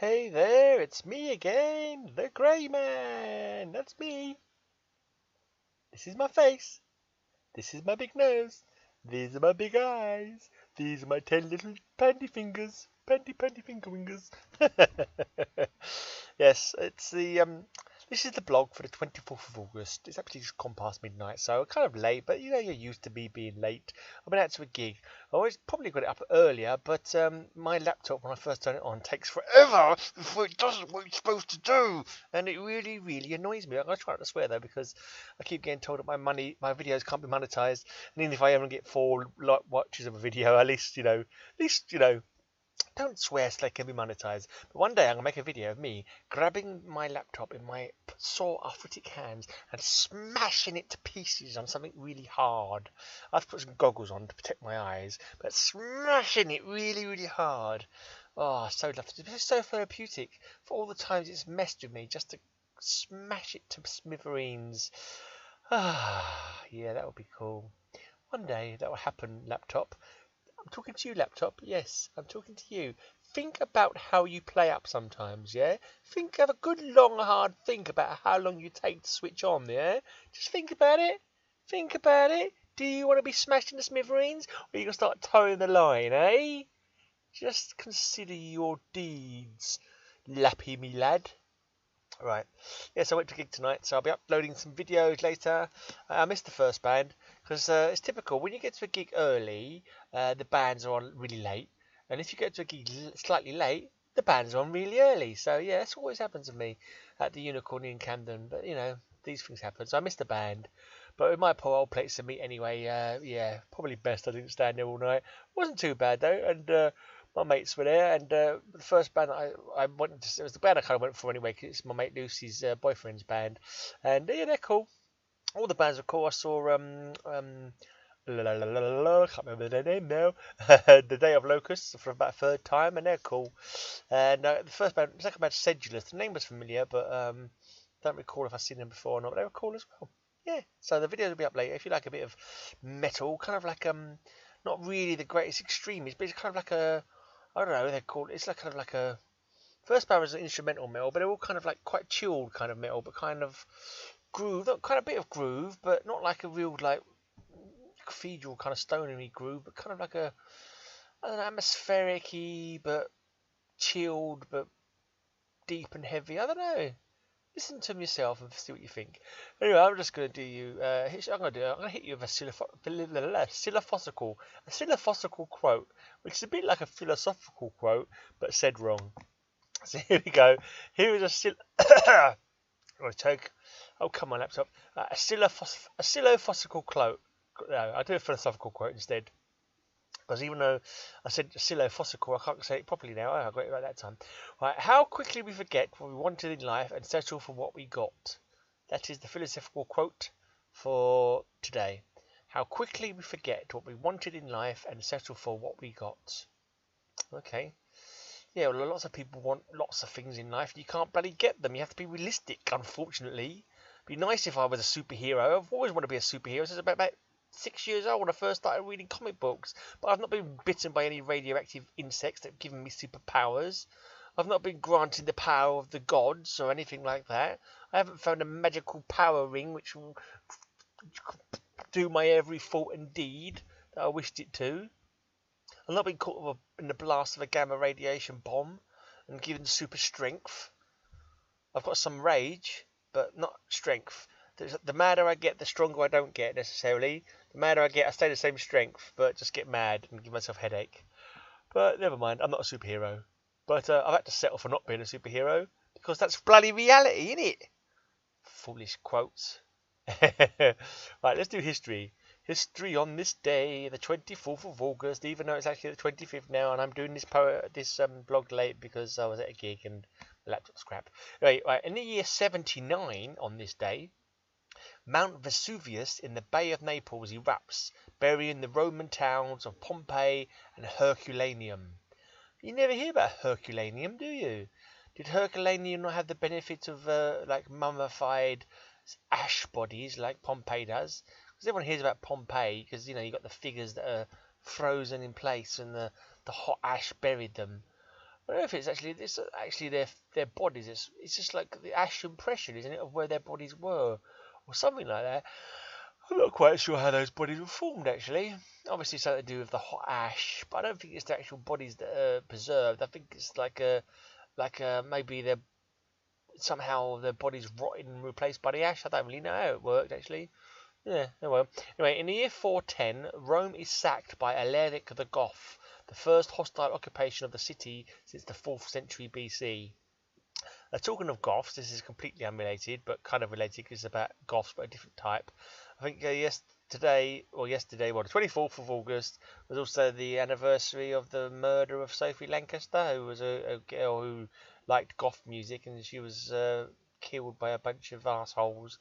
Hey there, it's me again, the Grey Man. That's me. This is my face. This is my big nose. These are my big eyes. These are my 10 little panty fingers. Panty finger wingers. Yes, it's this is the blog for the 24th of August. It's actually just gone past midnight, so kind of late, but you know you're used to me being late. I've been out to a gig. I always probably got it up earlier, but my laptop, when I first turn it on, takes forever before it does what it's supposed to do, and it really, really annoys me. I'm gonna try not to swear though, because I keep getting told that my videos can't be monetized, and even if I ever get 4 watches of a video, at least you know, don't swear so they can be monetized. But one day I'm gonna make a video of me grabbing my laptop in my sore arthritic hands and smashing it to pieces on something really hard. I have to put some goggles on to protect my eyes, but smashing it really, really hard. Oh, so lovely. It's so therapeutic for all the times it's messed with me just to smash it to smithereens. Ah, yeah, that would be cool. One day that will happen, laptop. I'm talking to you, laptop. Yes, I'm talking to you. Think about how you play up sometimes, yeah? Have a good, long, hard think about how long you take to switch on, yeah? Just think about it. Think about it. Do you want to be smashed into smithereens, or are you going to start towing the line, eh? Just consider your deeds, lappy me lad. Right. Yes, I went to a gig tonight, so I'll be uploading some videos later. I missed the first band because it's typical. When you get to a gig early, the bands are on really late. And if you get to a gig slightly late, the bands are on really early. So, yeah, that's always happens to me at the Unicorn in Camden. But, you know, these things happen. So I missed the band. But with my poor old plates to meet anyway, yeah, probably best I didn't stand there all night. Wasn't too bad, though. And my mates were there, and the first band I went to, it was the band I kind of went for anyway, because it's my mate Lucy's boyfriend's band, and yeah, they're cool. All the bands are cool. I saw I can't remember their name now. The Day of Locusts for about a third time, and they're cool. And the second band, Sedulous. The name was familiar, but don't recall if I've seen them before or not. But they were cool as well. Yeah. So the video will be up later. If you like a bit of metal, kind of like not really the greatest extremist, but it's kind of like a, I don't know what they're called. It's like kind of like a, first band was an instrumental metal, but they're all kind of like quite chilled kind of metal, but kind of groove, kind of bit of groove, but not like a real like cathedral kind of stonery groove, but kind of like a, I don't know, atmospheric-y, but chilled, but deep and heavy. I don't know. Listen to yourself and see what you think. Anyway, I'm just going to do you. I'm going to hit you with a philosophical quote, which is a bit like a philosophical quote, but said wrong. So here we go. Here is a oh, choke. Oh, come on, laptop. A philosophical quote. No, I'll do a philosophical quote instead. Because even though I said philosophical, I can't say it properly now. I got it right that time. Right, how quickly we forget what we wanted in life and settle for what we got. That is the philosophical quote for today. How quickly we forget what we wanted in life and settle for what we got. Okay. Yeah, well, lots of people want lots of things in life. You can't bloody get them. You have to be realistic, unfortunately. It'd be nice if I was a superhero. I've always wanted to be a superhero since about 6 years old when I first started reading comic books, but I've not been bitten by any radioactive insects that have given me superpowers. I've not been granted the power of the gods or anything like that. I haven't found a magical power ring which will do my every thought and deed that I wished it to. I've not been caught in the blast of a gamma radiation bomb and given super strength. I've got some rage, but not strength. The madder I get, the stronger I don't get necessarily. The madder I get, I stay the same strength, but just get mad and give myself a headache. But never mind, I'm not a superhero. But I've had to settle for not being a superhero, because that's bloody reality, innit? Foolish quotes. Right, let's do history. History on this day, the 24th of August, even though it's actually the 25th now, and I'm doing this blog late because I was at a gig and the laptop's crap. Anyway, right, in the year 79 on this day, Mount Vesuvius in the Bay of Naples erupts, burying the Roman towns of Pompeii and Herculaneum. You never hear about Herculaneum, do you? Did Herculaneum not have the benefit of like mummified ash bodies like Pompeii does? Because everyone hears about Pompeii because, you know, you got the figures that are frozen in place and the hot ash buried them. I don't know if it's actually their bodies. It's just like the ash impression, isn't it, of where their bodies were, or something like that. I'm not quite sure how those bodies were formed actually. Obviously, something to do with the hot ash, but I don't think it's the actual bodies that are preserved. I think it's like maybe they're somehow their bodies rotted and replaced by the ash. I don't really know how it worked actually. Yeah, oh well. Anyway, in the year 410, Rome is sacked by Alaric the Goth, the first hostile occupation of the city since the 4th century BC. Talking of Goths, this is completely unrelated, but kind of related because it's about Goths, but a different type. I think yesterday, well, the 24th of August, was also the anniversary of the murder of Sophie Lancaster, who was a girl who liked goth music, and she was killed by a bunch of assholes.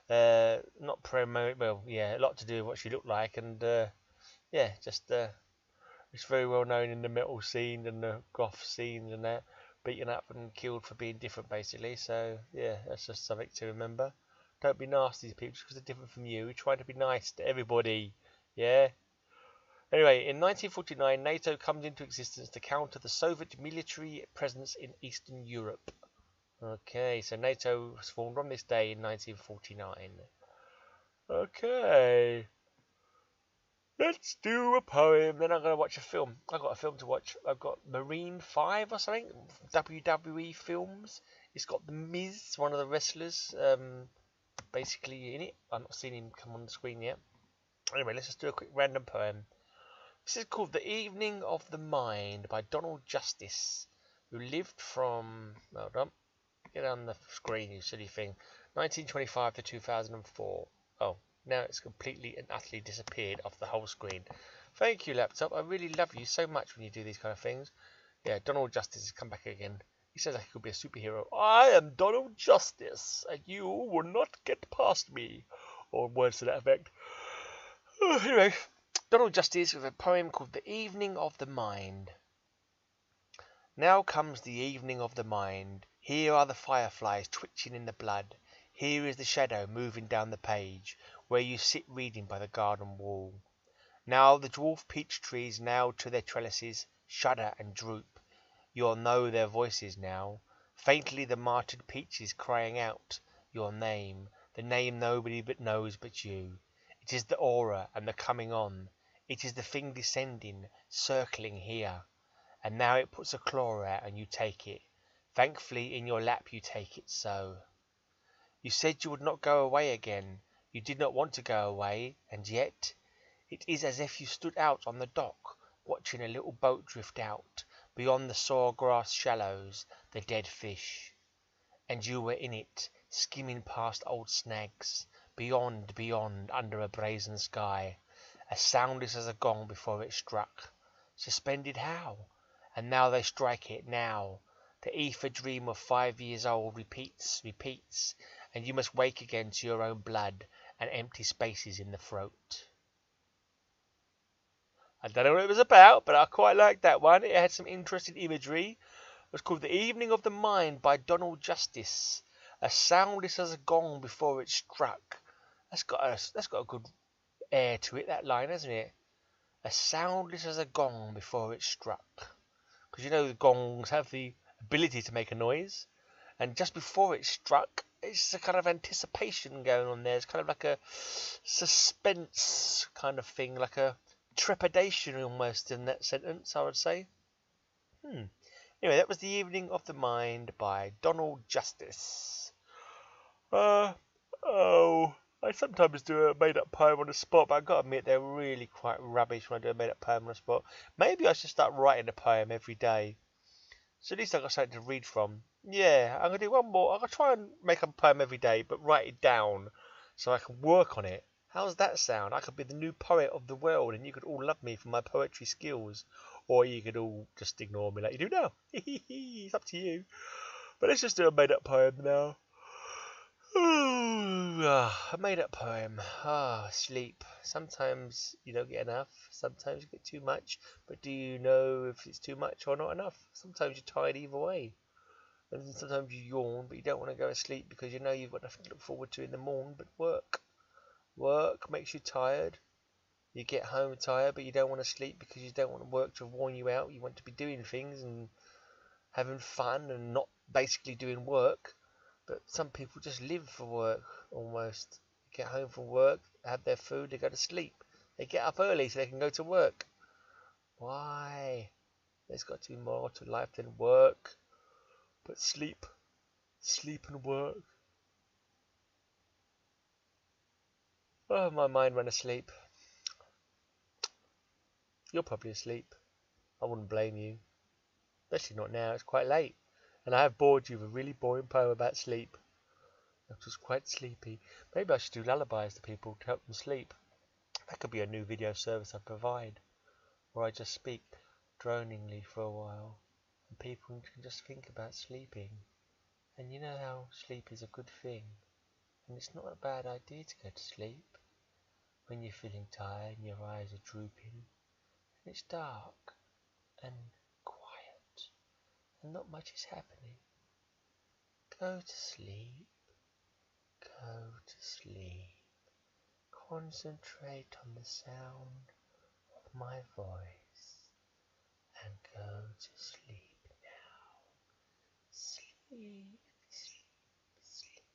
Not promote, well, yeah, a lot to do with what she looked like, and yeah, just it's very well known in the metal scene and the goth scene and that, beaten up and killed for being different, basically. So yeah, that's just something to remember. Don't be nasty to people just because they're different from you. Try to be nice to everybody. Yeah. Anyway, in 1949, NATO comes into existence to counter the Soviet military presence in Eastern Europe. Okay, so NATO was formed on this day in 1949. Okay. Let's do a poem. Then I'm going to watch a film. I've got a film to watch. I've got Marine 5 or something. WWE Films. It's got The Miz, one of the wrestlers, basically in it. I've not seen him come on the screen yet. Anyway, let's just do a quick random poem. This is called The Evening of the Mind by Donald Justice, who lived from... Hold on. Get on the screen, you silly thing. 1925 to 2004. Oh. Now it's completely and utterly disappeared off the whole screen. Thank you, laptop. I really love you so much when you do these kind of things. Yeah, Donald Justice has come back again. He says I could be a superhero. I am Donald Justice, and you will not get past me. Or words to that effect. Anyway, Donald Justice with a poem called The Evening of the Mind. Now comes the evening of the mind. Here are the fireflies twitching in the blood. Here is the shadow moving down the page, where you sit reading by the garden wall. Now the dwarf peach trees nailed to their trellises shudder and droop. You'll know their voices now. Faintly the martyred peaches crying out your name, the name nobody but knows but you. It is the aura and the coming on. It is the thing descending, circling here. And now it puts a claw out and you take it. Thankfully in your lap you take it so. You said you would not go away again. You did not want to go away, and yet it is as if you stood out on the dock, watching a little boat drift out, beyond the sawgrass shallows, the dead fish. And you were in it, skimming past old snags, beyond, under a brazen sky, as soundless as a gong before it struck. Suspended how? And now they strike it, now. The ether dream of 5 years old repeats, and you must wake again to your own blood and empty spaces in the throat. I don't know what it was about, but I quite liked that one. It had some interesting imagery. It was called The Evening of the Mind by Donald Justice. As soundless as a gong before it struck. That's got a good air to it, that line, hasn't it? As soundless as a gong before it struck. Because you know the gongs have the ability to make a noise. And just before it struck, it's a kind of anticipation going on there. It's kind of like a suspense kind of thing, like a trepidation almost in that sentence, I would say. Anyway, that was The Evening of the Mind by Donald Justice. I sometimes do a made-up poem on the spot, but I've got to admit they're really quite rubbish when I do a made-up poem on the spot. Maybe I should start writing a poem every day. So at least I've got something to read from. Yeah, I'm going to do one more. I'm going to try and make a poem every day, but write it down so I can work on it. How's that sound? I could be the new poet of the world and you could all love me for my poetry skills. Or you could all just ignore me like you do now. It's up to you. But let's just do a made-up poem now. A made-up poem. Sleep. Sometimes you don't get enough. Sometimes you get too much. But do you know if it's too much or not enough? Sometimes you're tired either way. And sometimes you yawn, but you don't want to go to sleep because you know you've got nothing to look forward to in the morning but work. Work makes you tired. You get home tired, but you don't want to sleep because you don't want work to worn you out. You want to be doing things, and having fun and not basically doing work. But some people just live for work almost. Get home from work, have their food, they go to sleep. They get up early so they can go to work. Why? There's got to be more to life than work. But sleep and work. Oh, my mind went asleep. You're probably asleep. I wouldn't blame you. Especially not now, it's quite late. And I have bored you with a really boring poem about sleep. I was quite sleepy. Maybe I should do lullabies to people to help them sleep. That could be a new video service I provide. Where I just speak droningly for a while. And people can just think about sleeping. And you know how sleep is a good thing. And it's not a bad idea to go to sleep. When you're feeling tired and your eyes are drooping. And it's dark and quiet. And not much is happening. Go to sleep. Go to sleep. Concentrate on the sound of my voice. And go to sleep now. Sleep, sleep, sleep.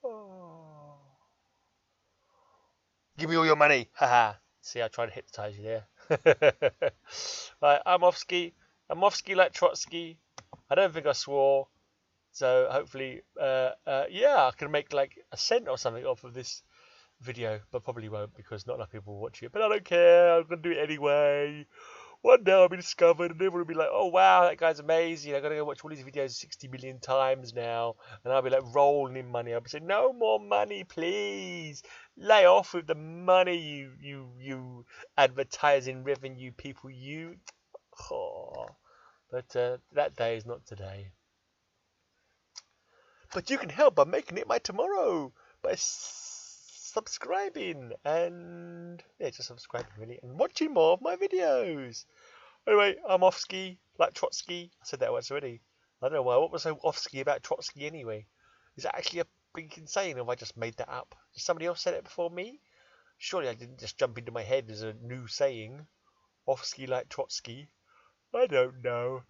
Oh. Give me all your money. Haha. See, I tried to hypnotize you there. Right, I'm off ski. I'm off ski like Trotsky. I don't think I swore. So hopefully, yeah, I can make like a cent or something off of this video, but probably won't because not enough people will watch it. But I don't care. I'm gonna do it anyway. One day I'll be discovered, and everyone will be like, "Oh wow, that guy's amazing! I gotta go watch all these videos 60 million times now." And I'll be like rolling in money. I'll be saying, "No more money, please. Lay off with the money, you advertising revenue people. You." Oh. But that day is not today. But you can help by making it my tomorrow by subscribing and yeah, just subscribing really and watching more of my videos. Anyway, I'm off ski like Trotsky. I said that once already. I don't know why. What was so off ski about Trotsky anyway? Is that actually a big insane, or have I just made that up? Has somebody else said it before me? Surely I didn't just jump into my head as a new saying. Off ski like Trotsky. I don't know.